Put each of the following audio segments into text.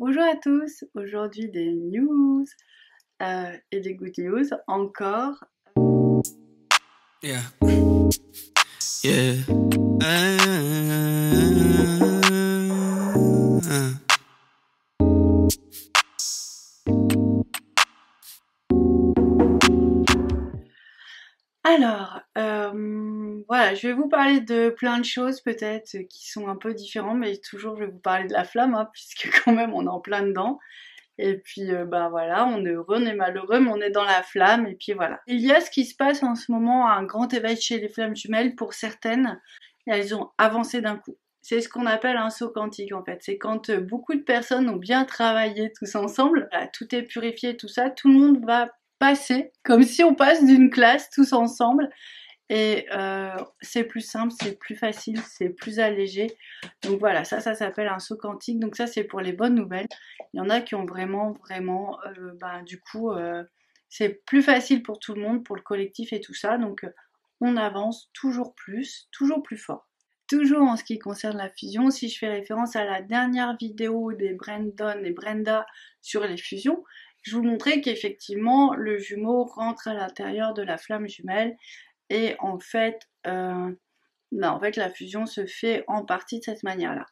Bonjour à tous, aujourd'hui des news et des good news encore. Yeah, yeah. Alors, voilà, je vais vous parler de plein de choses peut-être qui sont un peu différentes, mais toujours je vais vous parler de la flamme, hein, puisque quand même on est en plein dedans. Et puis bah voilà, on est heureux, on est malheureux, mais on est dans la flamme, et puis voilà. Il y a ce qui se passe en ce moment, un grand éveil chez les flammes jumelles pour certaines, et elles ont avancé d'un coup. C'est ce qu'on appelle un saut quantique en fait. C'est quand beaucoup de personnes ont bien travaillé tous ensemble, voilà, tout est purifié, tout ça, tout le monde va passer, comme si on passe d'une classe tous ensemble, et c'est plus simple, c'est plus facile, c'est plus allégé. Donc voilà, ça s'appelle un saut quantique. Donc ça, c'est pour les bonnes nouvelles. Il y en a qui ont vraiment, du coup, c'est plus facile pour tout le monde, pour le collectif et tout ça. Donc on avance toujours plus fort. Toujours en ce qui concerne la fusion, si je fais référence à la dernière vidéo des Brandon et Brenda sur les fusions, je vous montrais qu'effectivement le jumeau rentre à l'intérieur de la flamme jumelle et en fait la fusion se fait en partie de cette manière-là.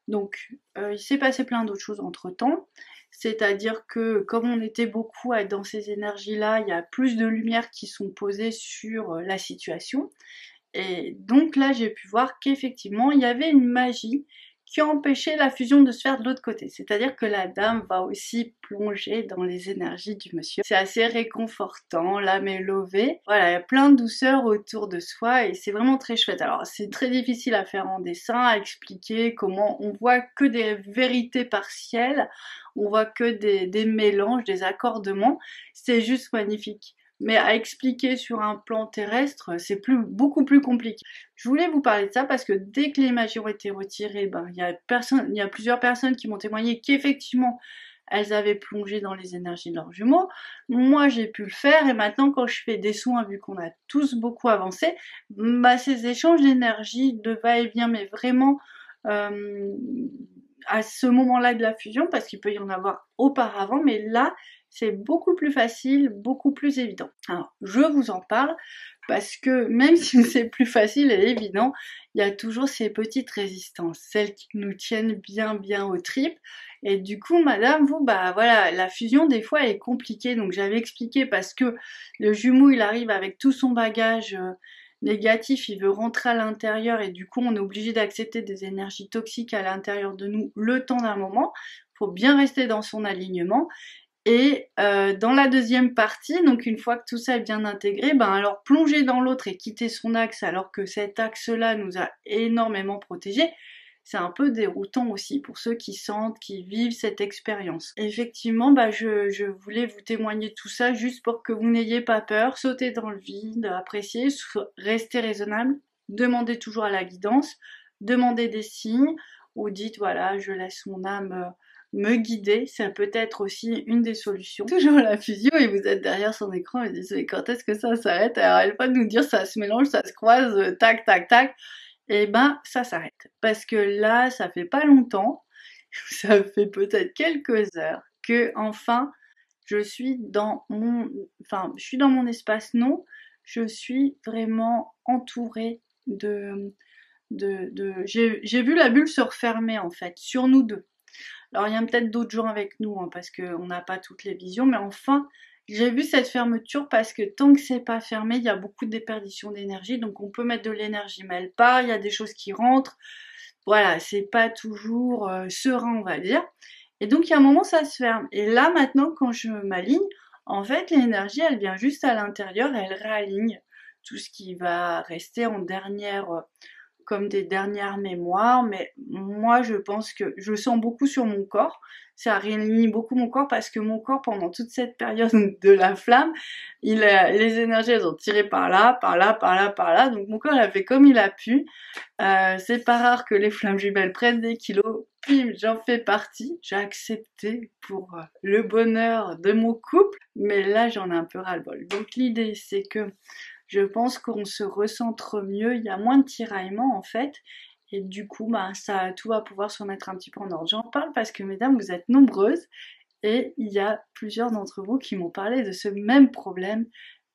Donc il s'est passé plein d'autres choses entre temps, c'est-à-dire que comme on était beaucoup à être dans ces énergies-là, il y a plus de lumière qui sont posées sur la situation. Et donc là, j'ai pu voir qu'effectivement, il y avait une magie qui empêchait la fusion de se faire de l'autre côté. C'est-à-dire que la dame va aussi plonger dans les énergies du monsieur. C'est assez réconfortant, l'âme est levée. Voilà, il y a plein de douceur autour de soi et c'est vraiment très chouette. Alors, c'est très difficile à faire en dessin, à expliquer comment on voit que des vérités partielles, on voit que des mélanges, des accordements. C'est juste magnifique. Mais à expliquer sur un plan terrestre, c'est beaucoup plus compliqué. Je voulais vous parler de ça parce que dès que les magies ont été retirées, il y a plusieurs personnes qui m'ont témoigné qu'effectivement, elles avaient plongé dans les énergies de leurs jumeaux. Moi, j'ai pu le faire et maintenant, quand je fais des soins, vu qu'on a tous beaucoup avancé, ces échanges d'énergie, de va-et-vient, mais vraiment à ce moment-là de la fusion, parce qu'il peut y en avoir auparavant, mais là, c'est beaucoup plus facile, beaucoup plus évident. Alors, je vous en parle parce que même si c'est plus facile et évident, il y a toujours ces petites résistances, celles qui nous tiennent bien aux tripes. Et du coup, madame, vous, bah voilà, la fusion des fois est compliquée. Donc j'avais expliqué parce que le jumeau, il arrive avec tout son bagage négatif, il veut rentrer à l'intérieur et du coup, on est obligé d'accepter des énergies toxiques à l'intérieur de nous le temps d'un moment. Il faut bien rester dans son alignement. Et dans la deuxième partie, donc une fois que tout ça est bien intégré, ben alors plonger dans l'autre et quitter son axe alors que cet axe-là nous a énormément protégés, c'est un peu déroutant aussi pour ceux qui sentent, qui vivent cette expérience. Effectivement, je voulais vous témoigner tout ça juste pour que vous n'ayez pas peur, sautez dans le vide, appréciez, restez raisonnable, demandez toujours à la guidance, demandez des signes, ou dites voilà, je laisse mon âme me guider, ça peut être aussi une des solutions. Toujours la physio et vous êtes derrière son écran et vous dites mais quand est-ce que ça s'arrête? Alors elle va nous dire ça se mélange, ça se croise, tac tac tac. Et ben ça s'arrête. Parce que là, ça fait pas longtemps, ça fait peut-être quelques heures que enfin je suis dans mon espace non, je suis vraiment entourée j'ai vu la bulle se refermer en fait, sur nous deux. Alors il y a peut-être d'autres gens avec nous, hein, parce qu'on n'a pas toutes les visions, mais enfin, j'ai vu cette fermeture parce que tant que c'est pas fermé, il y a beaucoup de déperdition d'énergie, donc on peut mettre de l'énergie, mais elle part, il y a des choses qui rentrent, voilà, c'est pas toujours serein, on va dire. Et donc il y a un moment, ça se ferme. Et là, maintenant, quand je m'aligne, en fait, l'énergie, elle vient juste à l'intérieur, elle réaligne tout ce qui va rester en dernière comme des dernières mémoires, mais moi je pense que je sens beaucoup sur mon corps, ça réunit beaucoup mon corps parce que mon corps pendant toute cette période de la flamme, les énergies elles ont tiré par là, par là, donc mon corps il a fait comme il a pu. C'est pas rare que les flammes jumelles prennent des kilos, puis j'en fais partie, j'ai accepté pour le bonheur de mon couple, mais là j'en ai un peu ras-le-bol. Donc l'idée c'est que je pense qu'on se recentre mieux, il y a moins de tiraillements en fait, Et du coup, tout va pouvoir se remettre un petit peu en ordre. J'en parle parce que, mesdames, vous êtes nombreuses et il y a plusieurs d'entre vous qui m'ont parlé de ce même problème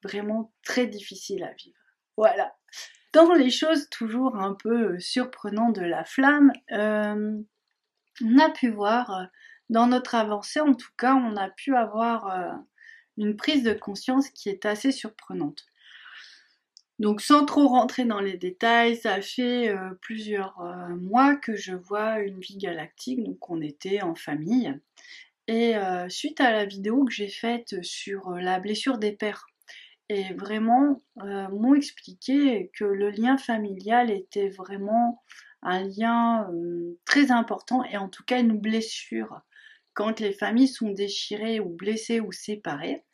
vraiment très difficile à vivre. Voilà. Dans les choses toujours un peu surprenantes de la flamme, on a pu voir, dans notre avancée en tout cas, on a pu avoir une prise de conscience qui est assez surprenante. Donc sans trop rentrer dans les détails, ça fait plusieurs mois que je vois une vie galactique, donc on était en famille. Et suite à la vidéo que j'ai faite sur la blessure des pères, et vraiment m'ont expliqué que le lien familial était vraiment un lien très important et en tout cas une blessure. Quand les familles sont déchirées ou blessées ou séparées,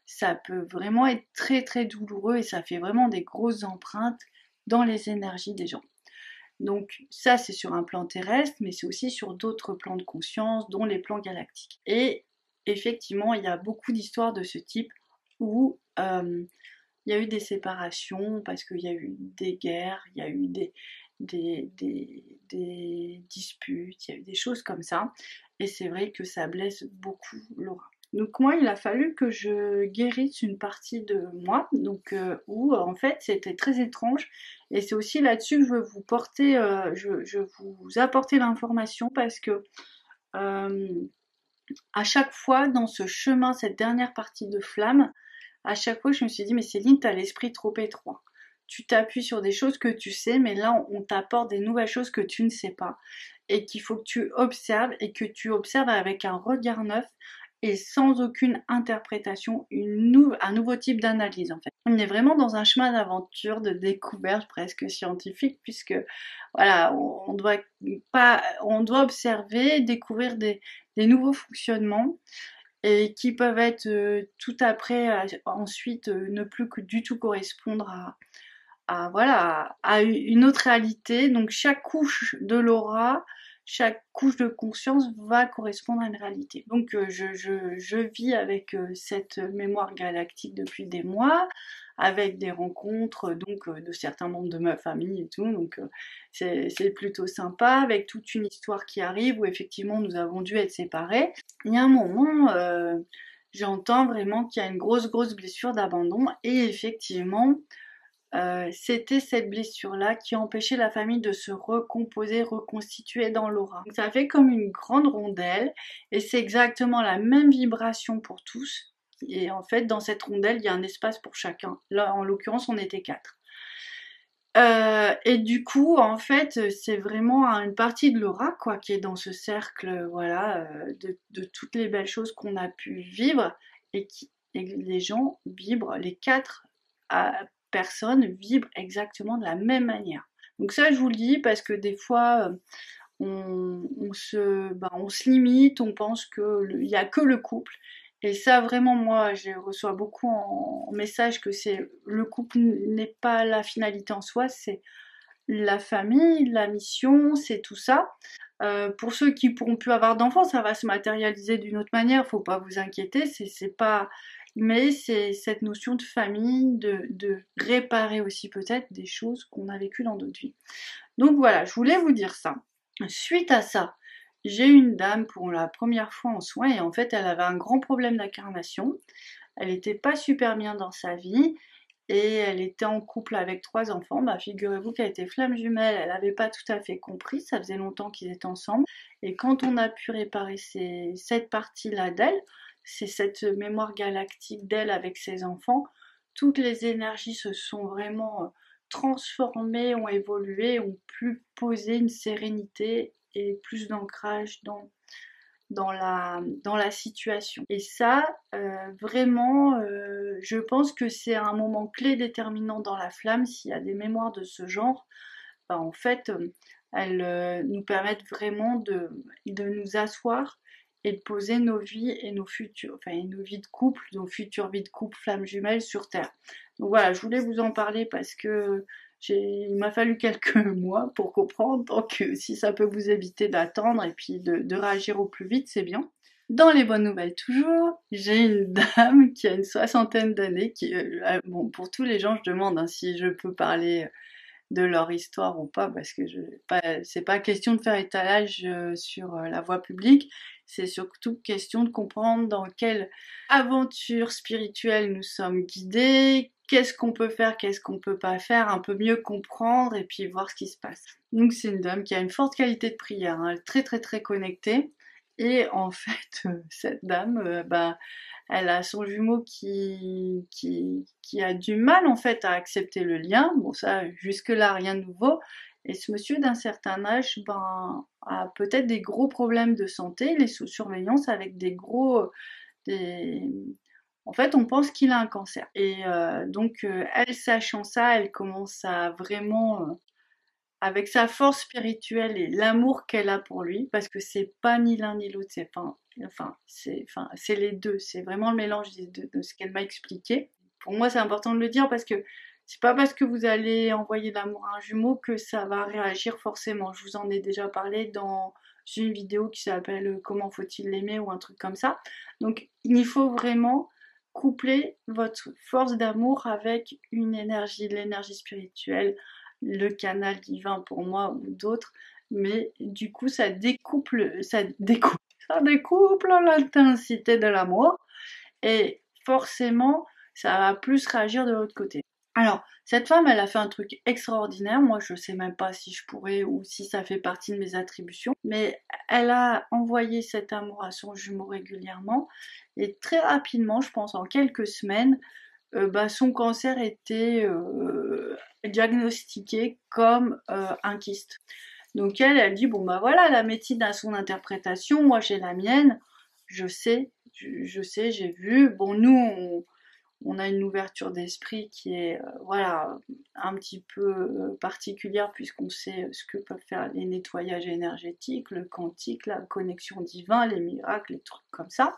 ça peut vraiment être très très douloureux et ça fait vraiment des grosses empreintes dans les énergies des gens. Donc ça c'est sur un plan terrestre, mais c'est aussi sur d'autres plans de conscience, dont les plans galactiques. Et effectivement, il y a beaucoup d'histoires de ce type où il y a eu des séparations parce qu'il y a eu des guerres, il y a eu des disputes, il y a eu des choses comme ça. Et c'est vrai que ça blesse beaucoup l'aura. Donc moi, il a fallu que je guérisse une partie de moi, donc où en fait c'était très étrange. Et c'est aussi là-dessus que je veux vous porter, je vous apporter l'information parce que à chaque fois dans ce chemin, cette dernière partie de flamme, à chaque fois je me suis dit mais Céline, t'as l'esprit trop étroit. Tu t'appuies sur des choses que tu sais, mais là on t'apporte des nouvelles choses que tu ne sais pas et qu'il faut que tu observes et que tu observes avec un regard neuf et sans aucune interprétation, un nouveau type d'analyse en fait. On est vraiment dans un chemin d'aventure, de découverte presque scientifique, puisque voilà, on doit observer, découvrir des nouveaux fonctionnements et qui peuvent être tout après ensuite ne plus que du tout correspondre à une autre réalité. Donc chaque couche de l'aura, chaque couche de conscience va correspondre à une réalité. Donc je vis avec cette mémoire galactique depuis des mois, avec des rencontres donc de certains membres de ma famille et tout, donc c'est plutôt sympa, avec toute une histoire qui arrive où effectivement nous avons dû être séparés. Il y a un moment, j'entends vraiment qu'il y a une grosse blessure d'abandon et effectivement c'était cette blessure-là qui empêchait la famille de se recomposer, reconstituer dans l'aura. Donc ça fait comme une grande rondelle et c'est exactement la même vibration pour tous. Et en fait, dans cette rondelle, il y a un espace pour chacun. Là, en l'occurrence, on était 4. Et du coup, en fait, c'est vraiment une partie de l'aura, quoi, qui est dans ce cercle, voilà, de toutes les belles choses qu'on a pu vivre et les gens vibrent, les 4 personnes vibrent exactement de la même manière. Donc ça, je vous le dis parce que des fois, on se limite, on pense qu'il n'y a que le couple. Et ça, vraiment, moi, je reçois beaucoup en message que le couple n'est pas la finalité en soi, c'est la famille, la mission, c'est tout ça. Pour ceux qui pourront plus avoir d'enfants, ça va se matérialiser d'une autre manière, faut pas vous inquiéter, c'est pas... Mais c'est cette notion de famille, de réparer aussi peut-être des choses qu'on a vécues dans d'autres vies. Donc voilà, je voulais vous dire ça. Suite à ça, j'ai eu une dame pour la première fois en soins et en fait elle avait un grand problème d'incarnation. Elle était pas super bien dans sa vie et elle était en couple avec 3 enfants. Bah figurez-vous qu'elle était flamme jumelle, elle n'avait pas tout à fait compris, ça faisait longtemps qu'ils étaient ensemble. Et quand on a pu réparer cette partie-là d'elle, c'est cette mémoire galactique d'elle avec ses enfants, toutes les énergies se sont vraiment transformées, ont évolué, ont pu poser une sérénité et plus d'ancrage dans la situation. Et ça, vraiment, je pense que c'est un moment clé déterminant dans la flamme. S'il y a des mémoires de ce genre, bah, en fait, elles nous permettent vraiment de nous asseoir et de poser nos vies et nos futurs, enfin nos vies de couple, nos futures vies de couple flammes jumelles sur Terre. Donc voilà, je voulais vous en parler parce que il m'a fallu quelques mois pour comprendre, donc si ça peut vous éviter d'attendre et puis de réagir au plus vite, c'est bien. Dans les bonnes nouvelles toujours, j'ai une dame qui a une 60aine d'années, bon, pour tous les gens je demande si je peux parler de leur histoire ou pas, parce que c'est pas question de faire étalage sur la voie publique, c'est surtout question de comprendre dans quelle aventure spirituelle nous sommes guidés, qu'est-ce qu'on peut faire, qu'est-ce qu'on peut pas faire, un peu mieux comprendre et puis voir ce qui se passe. Donc c'est une dame qui a une forte qualité de prière, hein, elle est très très très connectée, et en fait cette dame, elle a son jumeau qui a du mal en fait à accepter le lien. Bon ça, jusque-là, rien de nouveau. Et ce monsieur d'un certain âge, a peut-être des gros problèmes de santé, il est sous surveillance avec des... En fait, on pense qu'il a un cancer. Et donc, elle, sachant ça, elle commence à vraiment avec sa force spirituelle et l'amour qu'elle a pour lui, parce que c'est pas ni l'un ni l'autre, c'est les deux, c'est vraiment le mélange des deux, de ce qu'elle m'a expliqué. Pour moi, c'est important de le dire parce que c'est pas parce que vous allez envoyer de l'amour à un jumeau que ça va réagir forcément. Je vous en ai déjà parlé dans une vidéo qui s'appelle Comment faut-il l'aimer ou un truc comme ça. Donc, il faut vraiment coupler votre force d'amour avec l'énergie spirituelle, le canal divin pour moi ou d'autres, mais du coup ça découple l'intensité de l'amour et forcément ça va plus réagir de l'autre côté. Alors, cette femme, elle a fait un truc extraordinaire, moi je sais même pas si je pourrais ou si ça fait partie de mes attributions, mais elle a envoyé cet amour à son jumeau régulièrement et très rapidement, je pense en quelques semaines, son cancer était diagnostiqué comme un kyste. Donc elle dit bon voilà, la médecine a son interprétation, moi j'ai la mienne, je sais, j'ai vu. Bon nous on a une ouverture d'esprit qui est voilà un petit peu particulière puisqu'on sait ce que peuvent faire les nettoyages énergétiques, le quantique, la connexion divine, les miracles, les trucs comme ça.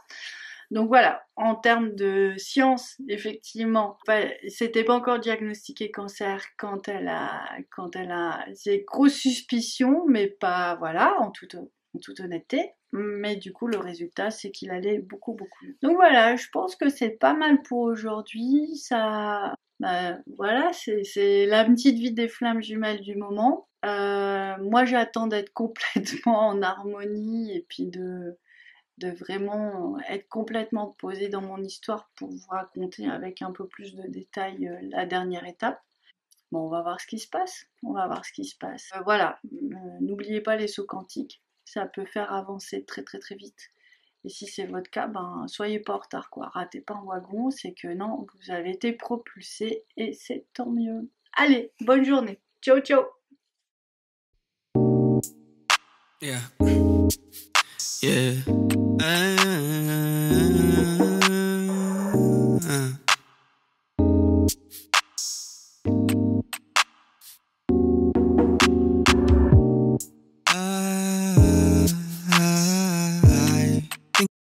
Donc voilà, en termes de science, effectivement, c'était pas encore diagnostiqué cancer quand elle a ses grosses suspicions, mais pas, voilà, en toute honnêteté. Mais du coup, le résultat, c'est qu'il allait beaucoup, beaucoup mieux. Donc voilà, je pense que c'est pas mal pour aujourd'hui. Ça, voilà, c'est la petite vie des flammes jumelles du moment. Moi, j'attends d'être complètement en harmonie et puis de vraiment être complètement posée dans mon histoire pour vous raconter avec un peu plus de détails la dernière étape. Bon, on va voir ce qui se passe. On va voir ce qui se passe. Voilà, n'oubliez pas les sauts quantiques. Ça peut faire avancer très très très vite. Et si c'est votre cas, soyez pas en retard, quoi. Ratez pas un wagon, c'est que non, vous avez été propulsé et c'est tant mieux. Allez, bonne journée. Ciao, ciao. Yeah. Yeah.